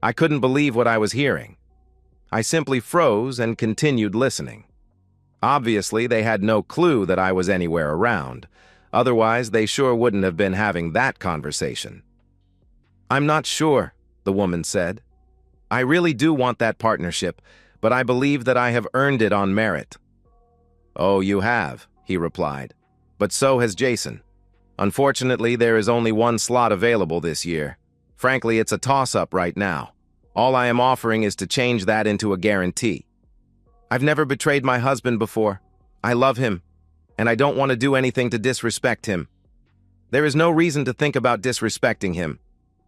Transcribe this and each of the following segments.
I couldn't believe what I was hearing. I simply froze and continued listening. Obviously, they had no clue that I was anywhere around. Otherwise, they sure wouldn't have been having that conversation. "I'm not sure," the woman said. "I really do want that partnership, but I believe that I have earned it on merit." "Oh, you have," he replied. "But so has Jason. Unfortunately, there is only one slot available this year. Frankly, it's a toss-up right now. All I am offering is to change that into a guarantee. I've never betrayed my husband before. I love him, and I don't want to do anything to disrespect him. There is no reason to think about disrespecting him.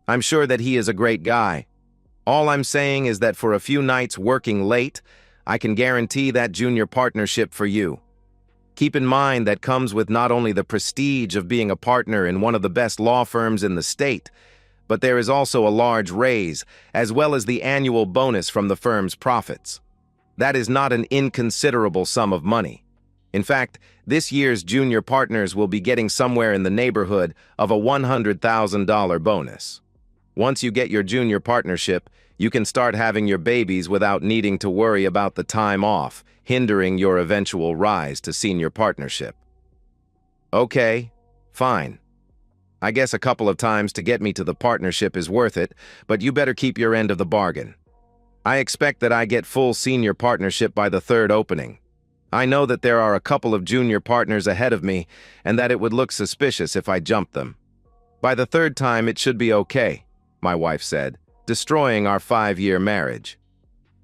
I'm sure that he is a great guy. All I'm saying is that for a few nights working late, I can guarantee that junior partnership for you. Keep in mind that comes with not only the prestige of being a partner in one of the best law firms in the state, but there is also a large raise, as well as the annual bonus from the firm's profits. That is not an inconsiderable sum of money. In fact, this year's junior partners will be getting somewhere in the neighborhood of a $100,000 bonus. Once you get your junior partnership, you can start having your babies without needing to worry about the time off, hindering your eventual rise to senior partnership. Okay, fine. I guess a couple of times to get me to the partnership is worth it, but you better keep your end of the bargain. I expect that I get full senior partnership by the third opening. I know that there are a couple of junior partners ahead of me, and that it would look suspicious if I jumped them. By the third time, it should be okay, my wife said, destroying our 5-year marriage.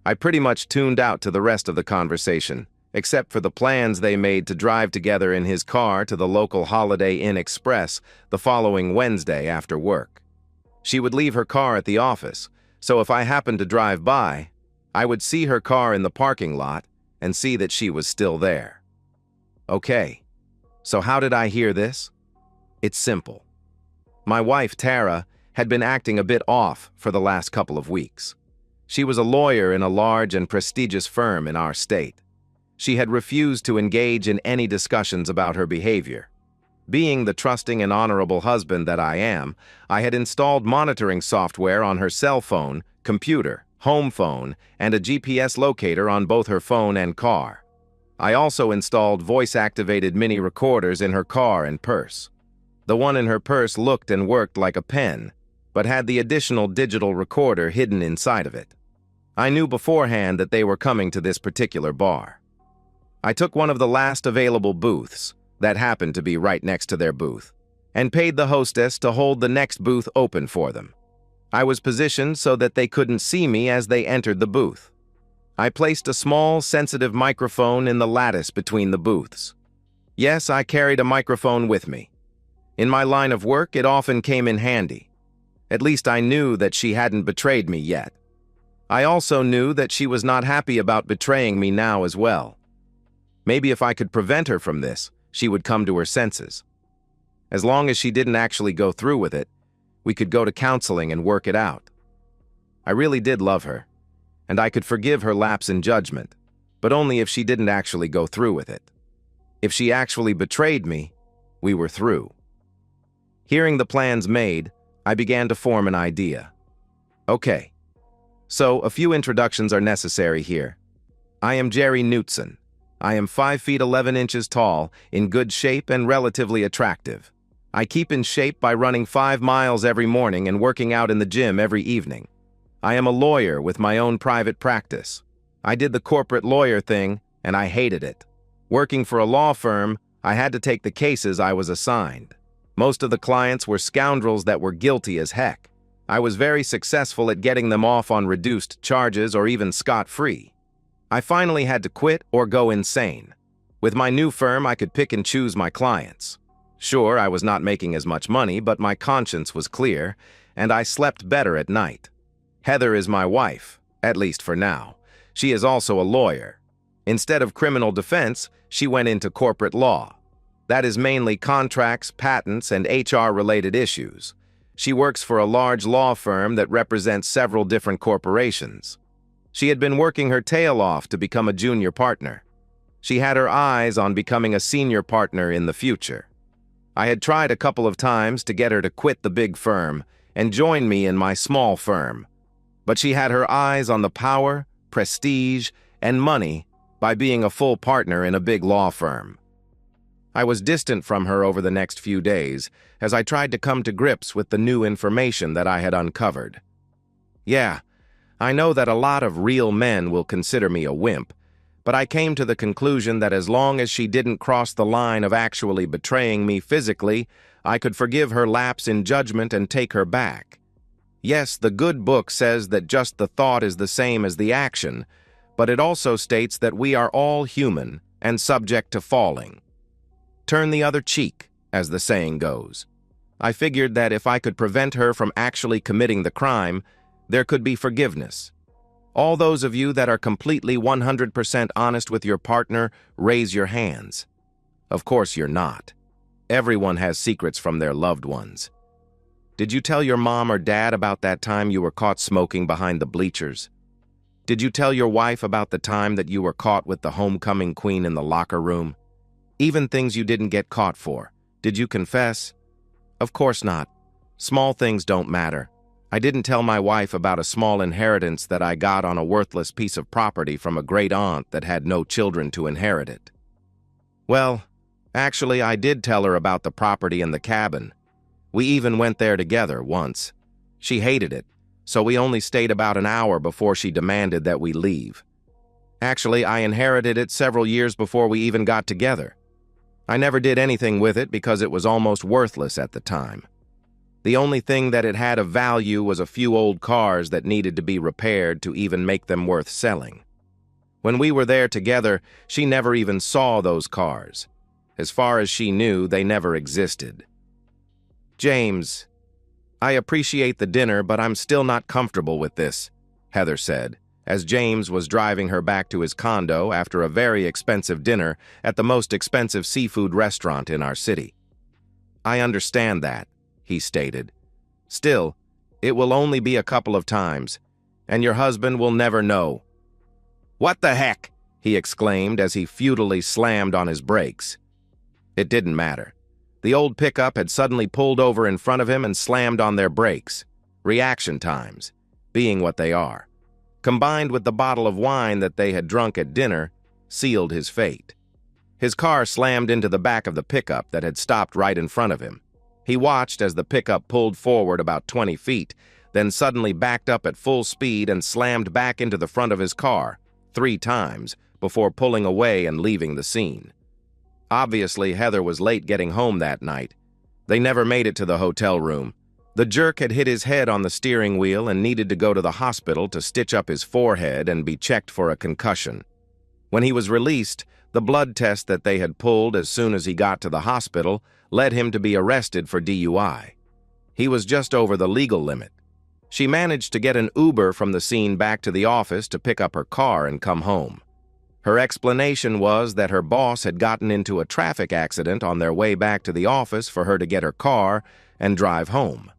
I pretty much tuned out to the rest of the conversation, except for the plans they made to drive together in his car to the local Holiday Inn Express the following Wednesday after work. She would leave her car at the office, so if I happened to drive by, I would see her car in the parking lot and see that she was still there. Okay, so how did I hear this? It's simple. My wife, Tara, had been acting a bit off for the last couple of weeks. She was a lawyer in a large and prestigious firm in our state. She had refused to engage in any discussions about her behavior. Being the trusting and honorable husband that I am, I had installed monitoring software on her cell phone, computer, home phone, and a GPS locator on both her phone and car. I also installed voice-activated mini recorders in her car and purse. The one in her purse looked and worked like a pen, but had the additional digital recorder hidden inside of it. I knew beforehand that they were coming to this particular bar. I took one of the last available booths, that happened to be right next to their booth, and paid the hostess to hold the next booth open for them. I was positioned so that they couldn't see me as they entered the booth. I placed a small, sensitive microphone in the lattice between the booths. Yes, I carried a microphone with me. In my line of work, it often came in handy. At least I knew that she hadn't betrayed me yet. I also knew that she was not happy about betraying me now as well. Maybe if I could prevent her from this, she would come to her senses. As long as she didn't actually go through with it, we could go to counseling and work it out. I really did love her, and I could forgive her lapse in judgment, but only if she didn't actually go through with it. If she actually betrayed me, we were through. Hearing the plans made, I began to form an idea. Okay, so a few introductions are necessary here. I am Jerry Knutson. I am 5 feet 11 inches tall, in good shape and relatively attractive. I keep in shape by running 5 miles every morning and working out in the gym every evening. I am a lawyer with my own private practice. I did the corporate lawyer thing, and I hated it. Working for a law firm, I had to take the cases I was assigned. Most of the clients were scoundrels that were guilty as heck. I was very successful at getting them off on reduced charges or even scot-free. I finally had to quit or go insane. With my new firm, I could pick and choose my clients. Sure, I was not making as much money, but my conscience was clear, and I slept better at night. Heather is my wife, at least for now. She is also a lawyer. Instead of criminal defense, she went into corporate law. That is mainly contracts, patents, and HR-related issues. She works for a large law firm that represents several different corporations. She had been working her tail off to become a junior partner. She had her eyes on becoming a senior partner in the future. I had tried a couple of times to get her to quit the big firm and join me in my small firm, But she had her eyes on the power, prestige, and money by being a full partner in a big law firm. I was distant from her over the next few days as I tried to come to grips with the new information that I had uncovered. Yeah, I know that a lot of real men will consider me a wimp, but I came to the conclusion that as long as she didn't cross the line of actually betraying me physically, I could forgive her lapse in judgment and take her back. Yes, the good book says that just the thought is the same as the action, but it also states that we are all human and subject to falling. Turn the other cheek, as the saying goes. I figured that if I could prevent her from actually committing the crime, there could be forgiveness. All those of you that are completely 100% honest with your partner, raise your hands. Of course you're not. Everyone has secrets from their loved ones. Did you tell your mom or dad about that time you were caught smoking behind the bleachers? Did you tell your wife about the time that you were caught with the homecoming queen in the locker room? Even things you didn't get caught for. Did you confess? Of course not. Small things don't matter. I didn't tell my wife about a small inheritance that I got on a worthless piece of property from a great aunt that had no children to inherit it. Well, actually, I did tell her about the property and the cabin. We even went there together once. She hated it, so we only stayed about an hour before she demanded that we leave. Actually, I inherited it several years before we even got together. I never did anything with it because it was almost worthless at the time. The only thing that it had of value was a few old cars that needed to be repaired to even make them worth selling. When we were there together, she never even saw those cars. As far as she knew, they never existed. James, I appreciate the dinner, but I'm still not comfortable with this, Heather said, as James was driving her back to his condo after a very expensive dinner at the most expensive seafood restaurant in our city. I understand that, he stated. Still, it will only be a couple of times, and your husband will never know. What the heck? He exclaimed as he futilely slammed on his brakes. It didn't matter. The old pickup had suddenly pulled over in front of him and slammed on their brakes. Reaction times, being what they are, combined with the bottle of wine that they had drunk at dinner, sealed his fate. His car slammed into the back of the pickup that had stopped right in front of him. He watched as the pickup pulled forward about 20 feet, then suddenly backed up at full speed and slammed back into the front of his car 3 times before pulling away and leaving the scene. Obviously, Heather was late getting home that night. They never made it to the hotel room. The jerk had hit his head on the steering wheel and needed to go to the hospital to stitch up his forehead and be checked for a concussion. When he was released, the blood test that they had pulled as soon as he got to the hospital led him to be arrested for DUI. He was just over the legal limit. She managed to get an Uber from the scene back to the office to pick up her car and come home. Her explanation was that her boss had gotten into a traffic accident on their way back to the office for her to get her car and drive home.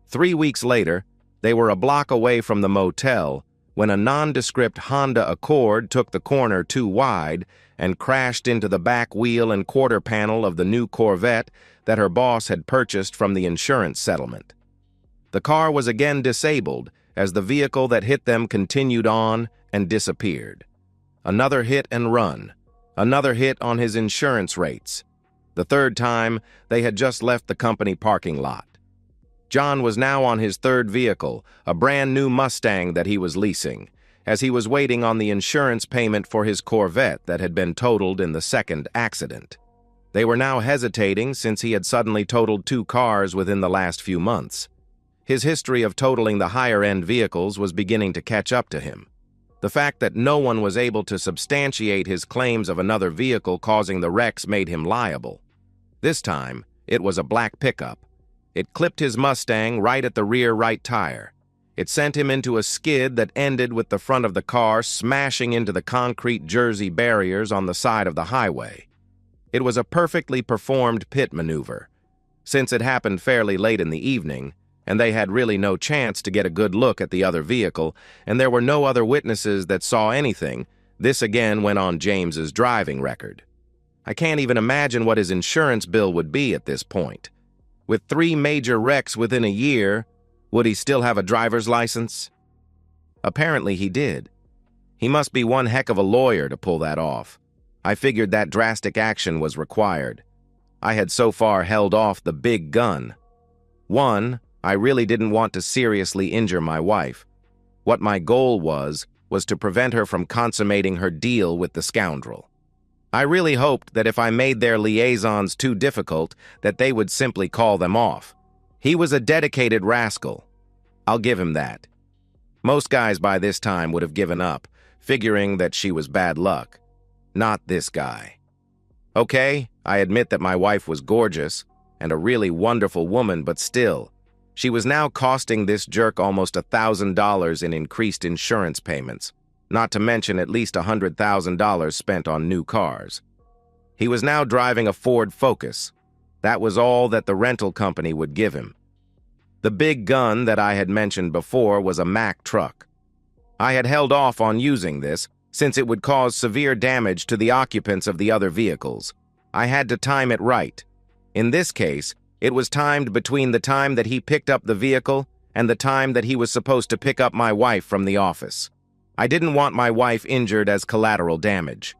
3 weeks later, they were a block away from the motel when a nondescript Honda Accord took the corner too wide and crashed into the back wheel and quarter panel of the new Corvette that her boss had purchased from the insurance settlement. The car was again disabled as the vehicle that hit them continued on and disappeared. Another hit and run. Another hit on his insurance rates. The third time, they had just left the company parking lot. John was now on his third vehicle, a brand new Mustang that he was leasing, as he was waiting on the insurance payment for his Corvette that had been totaled in the second accident. They were now hesitating since he had suddenly totaled 2 cars within the last few months. His history of totaling the higher-end vehicles was beginning to catch up to him. The fact that no one was able to substantiate his claims of another vehicle causing the wrecks made him liable. This time, it was a black pickup. It clipped his Mustang right at the rear right tire. It sent him into a skid that ended with the front of the car smashing into the concrete Jersey barriers on the side of the highway. It was a perfectly performed pit maneuver. Since it happened fairly late in the evening, and they had really no chance to get a good look at the other vehicle, and there were no other witnesses that saw anything, this again went on James's driving record. I can't even imagine what his insurance bill would be at this point. With 3 major wrecks within a year, Would he still have a driver's license? Apparently he did. He must be one heck of a lawyer to pull that off. I figured that drastic action was required. I had so far held off the big gun. One, I really didn't want to seriously injure my wife. What my goal was to prevent her from consummating her deal with the scoundrel. I really hoped that if I made their liaisons too difficult, that they would simply call them off. He was a dedicated rascal. I'll give him that. Most guys by this time would have given up, figuring that she was bad luck. Not this guy. Okay, I admit that my wife was gorgeous and a really wonderful woman, but still, she was now costing this jerk almost $1,000 in increased insurance payments, not to mention at least $100,000 spent on new cars. He was now driving a Ford Focus. That was all that the rental company would give him. The big gun that I had mentioned before was a Mack truck. I had held off on using this since it would cause severe damage to the occupants of the other vehicles. I had to time it right. In this case, it was timed between the time that he picked up the vehicle and the time that he was supposed to pick up my wife from the office. I didn't want my wife injured as collateral damage.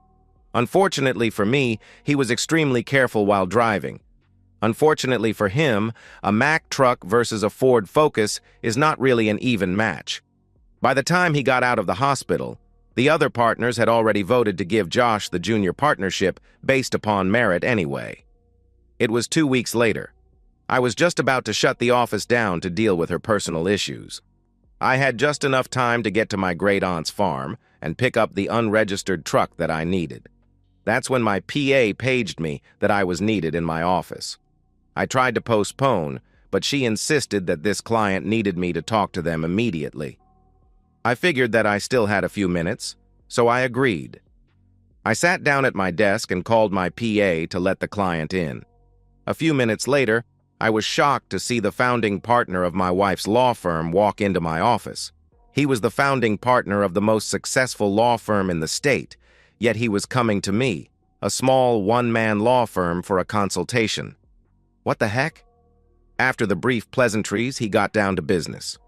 Unfortunately for me, he was extremely careful while driving. Unfortunately for him, a Mack truck versus a Ford Focus is not really an even match. By the time he got out of the hospital, the other partners had already voted to give Josh the junior partnership based upon merit anyway. It was 2 weeks later. I was just about to shut the office down to deal with her personal issues. I had just enough time to get to my great-aunt's farm and pick up the unregistered truck that I needed. That's when my PA paged me that I was needed in my office. I tried to postpone, but she insisted that this client needed me to talk to them immediately. I figured that I still had a few minutes, so I agreed. I sat down at my desk and called my PA to let the client in. A few minutes later, I was shocked to see the founding partner of my wife's law firm walk into my office. He was the founding partner of the most successful law firm in the state, yet he was coming to me, a small one-man law firm, for a consultation. What the heck? After the brief pleasantries, he got down to business.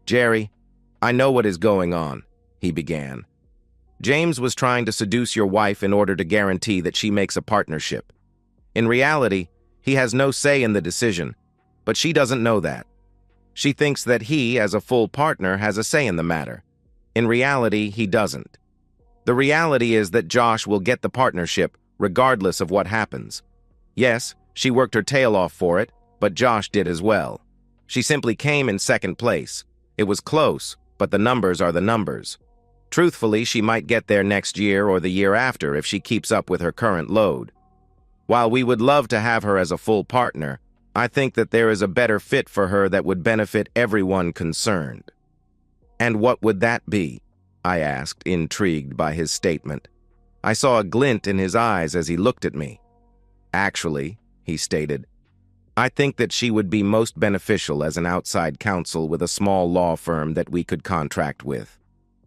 "Jerry, I know what is going on," he began. "James was trying to seduce your wife in order to guarantee that she makes a partnership. In reality, he has no say in the decision, but she doesn't know that. She thinks that he, as a full partner, has a say in the matter. In reality, he doesn't. The reality is that Josh will get the partnership regardless of what happens. Yes, she worked her tail off for it, but Josh did as well. She simply came in second place. It was close, but the numbers are the numbers. Truthfully, she might get there next year or the year after if she keeps up with her current load. While we would love to have her as a full partner, I think that there is a better fit for her that would benefit everyone concerned." "And what would that be?" I asked, intrigued by his statement. I saw a glint in his eyes as he looked at me. "Actually," he stated, "I think that she would be most beneficial as an outside counsel with a small law firm that we could contract with.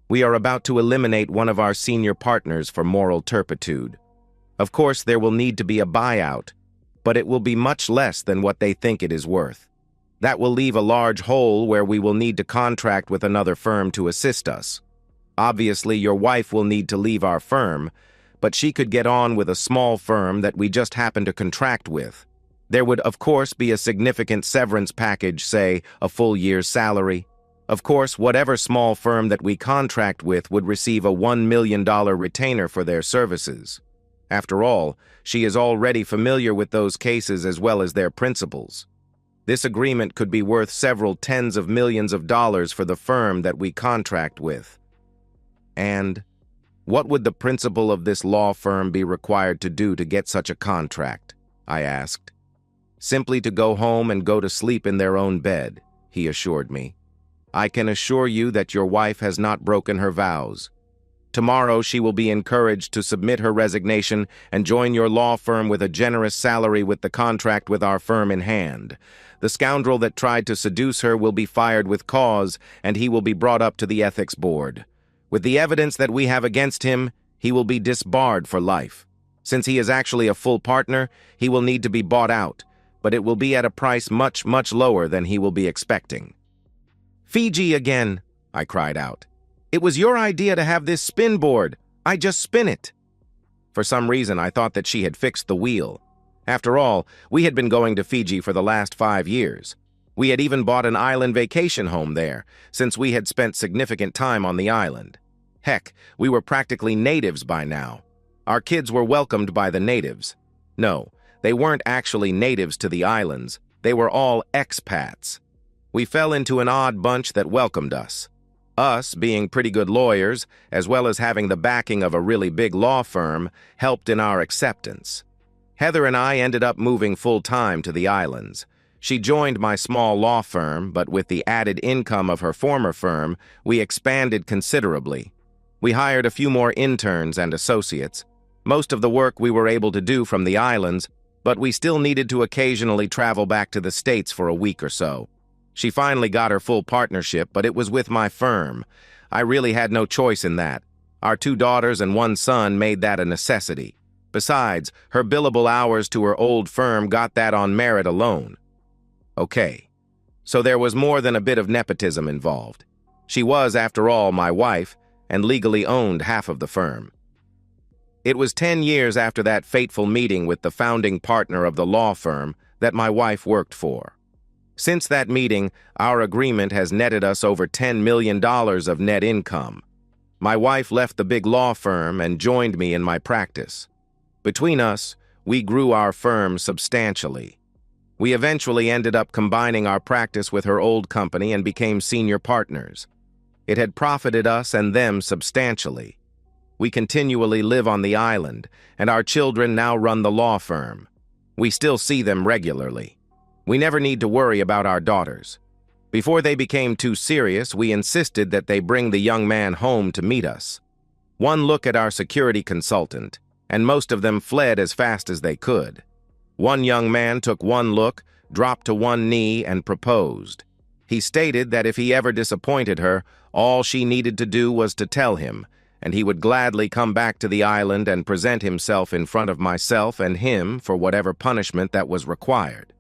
We are about to eliminate one of our senior partners for moral turpitude. Of course, there will need to be a buyout, but it will be much less than what they think it is worth. That will leave a large hole where we will need to contract with another firm to assist us. Obviously, your wife will need to leave our firm, but she could get on with a small firm that we just happen to contract with. There would, of course, be a significant severance package, say, a full year's salary. Of course, whatever small firm that we contract with would receive a $1 million retainer for their services. After all, she is already familiar with those cases as well as their principals. This agreement could be worth several tens of millions of dollars for the firm that we contract with." "And what would the principal of this law firm be required to do to get such a contract?" I asked. "Simply to go home and go to sleep in their own bed," he assured me. "I can assure you that your wife has not broken her vows. Tomorrow she will be encouraged to submit her resignation and join your law firm with a generous salary with the contract with our firm in hand. The scoundrel that tried to seduce her will be fired with cause, and he will be brought up to the ethics board. With the evidence that we have against him, he will be disbarred for life. Since he is actually a full partner, he will need to be bought out, but it will be at a price much, much lower than he will be expecting. "Fiji again," I cried out. "It was your idea to have this spin board. I just spin it." For some reason, I thought that she had fixed the wheel. After all, we had been going to Fiji for the last 5 years. We had even bought an island vacation home there, since we had spent significant time on the island. Heck, we were practically natives by now. Our kids were welcomed by the natives. No, they weren't actually natives to the islands. They were all expats. We fell into an odd bunch that welcomed us. Us, being pretty good lawyers, as well as having the backing of a really big law firm, helped in our acceptance. Heather and I ended up moving full-time to the islands. She joined my small law firm, but with the added income of her former firm, we expanded considerably. We hired a few more interns and associates. Most of the work we were able to do from the islands, but we still needed to occasionally travel back to the States for a week or so. She finally got her full partnership, but it was with my firm. I really had no choice in that. Our 2 daughters and 1 son made that a necessity. Besides, her billable hours to her old firm got that on merit alone. Okay, so there was more than a bit of nepotism involved. She was, after all, my wife, and legally owned half of the firm. It was 10 years after that fateful meeting with the founding partner of the law firm that my wife worked for. Since that meeting, our agreement has netted us over $10 million of net income. My wife left the big law firm and joined me in my practice. Between us, we grew our firm substantially. We eventually ended up combining our practice with her old company and became senior partners. It had profited us and them substantially. We continually live on the island, and our children now run the law firm. We still see them regularly. We never need to worry about our daughters. Before they became too serious, we insisted that they bring the young man home to meet us. One look at our security consultant, and most of them fled as fast as they could. One young man took one look, dropped to one knee, and proposed. He stated that if he ever disappointed her, all she needed to do was to tell him, and he would gladly come back to the island and present himself in front of myself and him for whatever punishment that was required.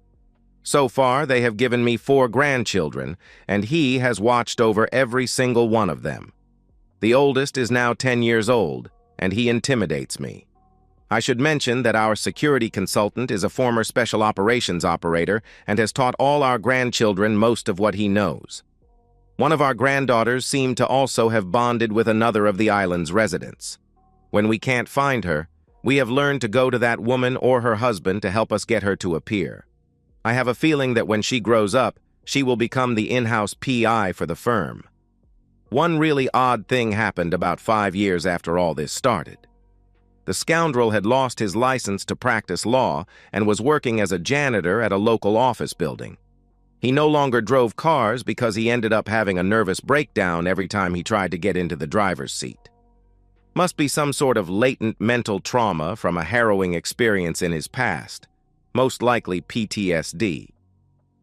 So far, they have given me 4 grandchildren, and he has watched over every single one of them. The oldest is now 10 years old, and he intimidates me. I should mention that our security consultant is a former special operations operator and has taught all our grandchildren most of what he knows. One of our granddaughters seemed to also have bonded with another of the island's residents. When we can't find her, we have learned to go to that woman or her husband to help us get her to appear. I have a feeling that when she grows up, she will become the in-house PI for the firm. One really odd thing happened about 5 years after all this started. The scoundrel had lost his license to practice law and was working as a janitor at a local office building. He no longer drove cars because he ended up having a nervous breakdown every time he tried to get into the driver's seat. Must be some sort of latent mental trauma from a harrowing experience in his past, most likely PTSD.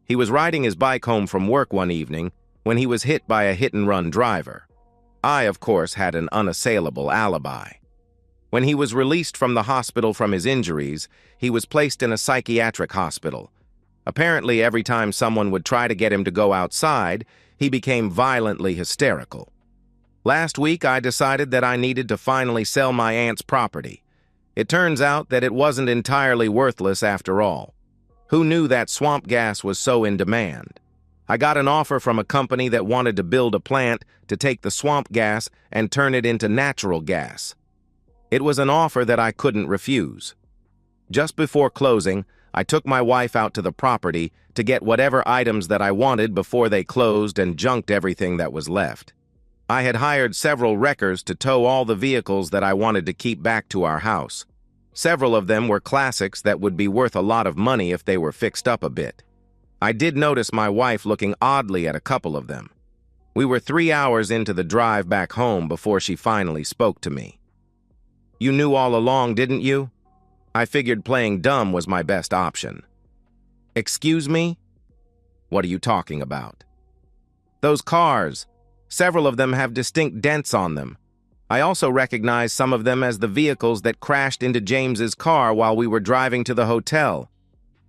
He was riding his bike home from work one evening when he was hit by a hit-and-run driver. I, of course, had an unassailable alibi. When he was released from the hospital from his injuries, he was placed in a psychiatric hospital. Apparently, every time someone would try to get him to go outside, he became violently hysterical. Last week, I decided that I needed to finally sell my aunt's property. It turns out that it wasn't entirely worthless after all. Who knew that swamp gas was so in demand? I got an offer from a company that wanted to build a plant to take the swamp gas and turn it into natural gas. It was an offer that I couldn't refuse. Just before closing, I took my wife out to the property to get whatever items that I wanted before they closed and junked everything that was left. I had hired several wreckers to tow all the vehicles that I wanted to keep back to our house. Several of them were classics that would be worth a lot of money if they were fixed up a bit. I did notice my wife looking oddly at a couple of them. We were 3 hours into the drive back home before she finally spoke to me. "You knew all along, didn't you?" I figured playing dumb was my best option. "Excuse me? What are you talking about?" "Those cars. Several of them have distinct dents on them. I also recognize some of them as the vehicles that crashed into James's car while we were driving to the hotel.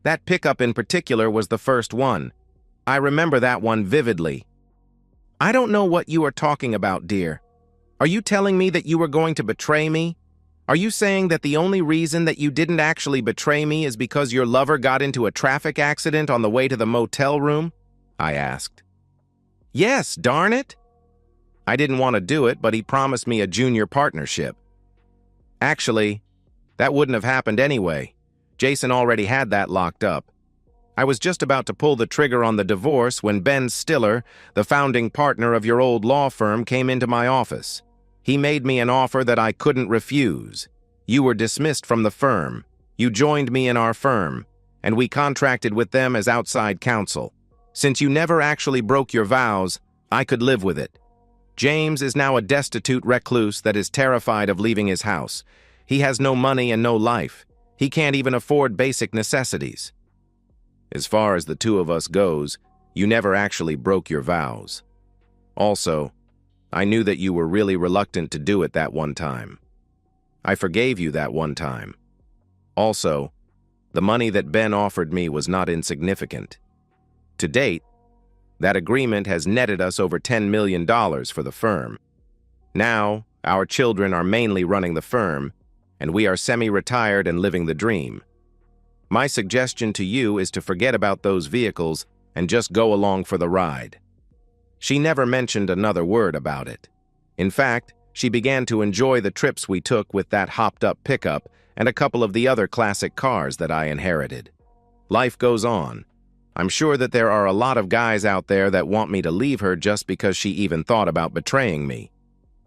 That pickup in particular was the first one. I remember that one vividly." I don't know what you are talking about, dear. Are you telling me that you were going to betray me? Are you saying that the only reason that you didn't actually betray me is because your lover got into a traffic accident on the way to the motel room? I asked. Yes, darn it. I didn't want to do it, but he promised me a junior partnership. Actually, that wouldn't have happened anyway. Jason already had that locked up. I was just about to pull the trigger on the divorce when Ben Stiller, the founding partner of your old law firm, came into my office. He made me an offer that I couldn't refuse. You were dismissed from the firm. You joined me in our firm, and we contracted with them as outside counsel. Since you never actually broke your vows, I could live with it. James is now a destitute recluse that is terrified of leaving his house. He has no money and no life. He can't even afford basic necessities. As far as the two of us goes, you never actually broke your vows. Also, I knew that you were really reluctant to do it that one time. I forgave you that one time. Also, the money that Ben offered me was not insignificant. To date, that agreement has netted us over $10 million for the firm. Now, our children are mainly running the firm, and we are semi-retired and living the dream. My suggestion to you is to forget about those vehicles and just go along for the ride. She never mentioned another word about it. In fact, she began to enjoy the trips we took with that hopped-up pickup and a couple of the other classic cars that I inherited. Life goes on. I'm sure that there are a lot of guys out there that want me to leave her just because she even thought about betraying me.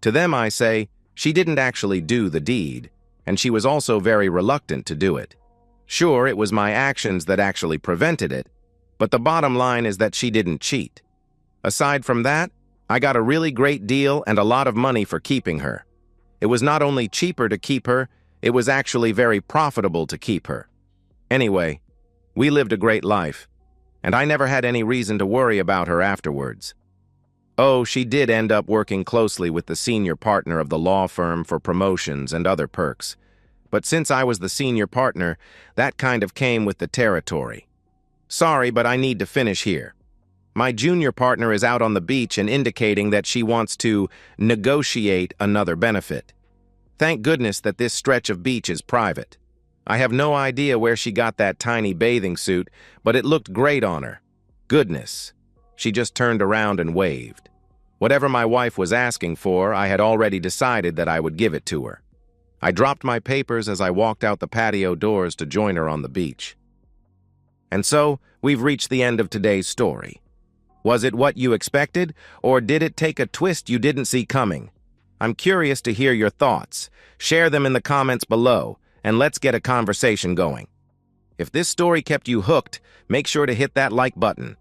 To them I say, she didn't actually do the deed, and she was also very reluctant to do it. Sure, it was my actions that actually prevented it, but the bottom line is that she didn't cheat. Aside from that, I got a really great deal and a lot of money for keeping her. It was not only cheaper to keep her, it was actually very profitable to keep her. Anyway, we lived a great life, and I never had any reason to worry about her afterwards. Oh, she did end up working closely with the senior partner of the law firm for promotions and other perks. But since I was the senior partner, that kind of came with the territory. Sorry, but I need to finish here. My junior partner is out on the beach and indicating that she wants to negotiate another benefit. Thank goodness that this stretch of beach is private. I have no idea where she got that tiny bathing suit, but it looked great on her. Goodness. She just turned around and waved. Whatever my wife was asking for, I had already decided that I would give it to her. I dropped my papers as I walked out the patio doors to join her on the beach. And so, we've reached the end of today's story. Was it what you expected, or did it take a twist you didn't see coming? I'm curious to hear your thoughts. Share them in the comments below, and let's get a conversation going. If this story kept you hooked, make sure to hit that like button.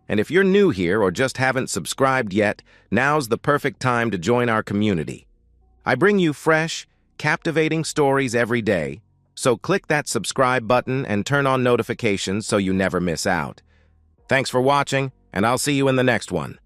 And if you're new here or just haven't subscribed yet, now's the perfect time to join our community. I bring you fresh, captivating stories every day, so click that subscribe button and turn on notifications so you never miss out. Thanks for watching, and I'll see you in the next one.